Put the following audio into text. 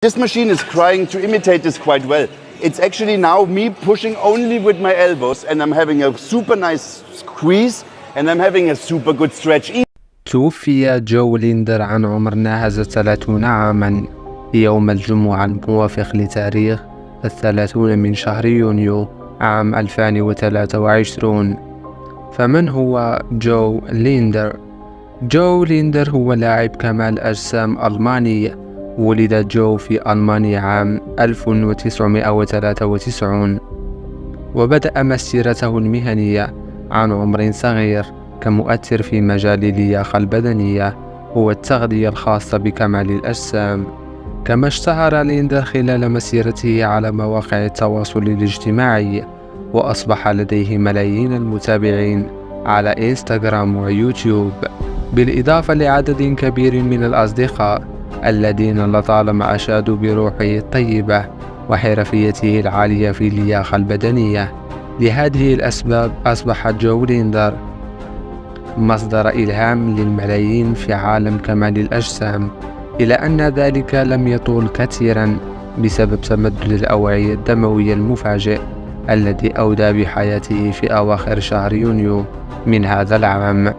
This machine is trying to imitate this quite well. It's actually now me pushing only with my elbows and I'm having a super nice squeeze and I'm having a super good stretch. توفي جو ليندر عن عمر ناهز 30 عاما يوم الجمعة الموافق لتاريخ 30 من شهر يونيو عام 2023. فمن هو جو ليندر؟ جو ليندر هو لاعب كمال أجسام ألماني. ولد جو في ألمانيا عام 1993 وبدأ مسيرته المهنية عن عمر صغير كمؤثر في مجال اللياقة البدنية والتغذية الخاصة بكمال الأجسام. كما اشتهر ليندر خلال مسيرته على مواقع التواصل الاجتماعي وأصبح لديه ملايين المتابعين على إنستغرام ويوتيوب، بالإضافة لعدد كبير من الأصدقاء الذين لطالما أشادوا بروحه الطيبة وحرفيته العالية في اللياقة البدنية. لهذه الأسباب أصبح جو ليندر مصدر إلهام للملايين في عالم كمال الأجسام، إلى أن ذلك لم يطول كثيرا بسبب تمدد الأوعية الدموية المفاجئ الذي أودى بحياته في أواخر شهر يونيو من هذا العام.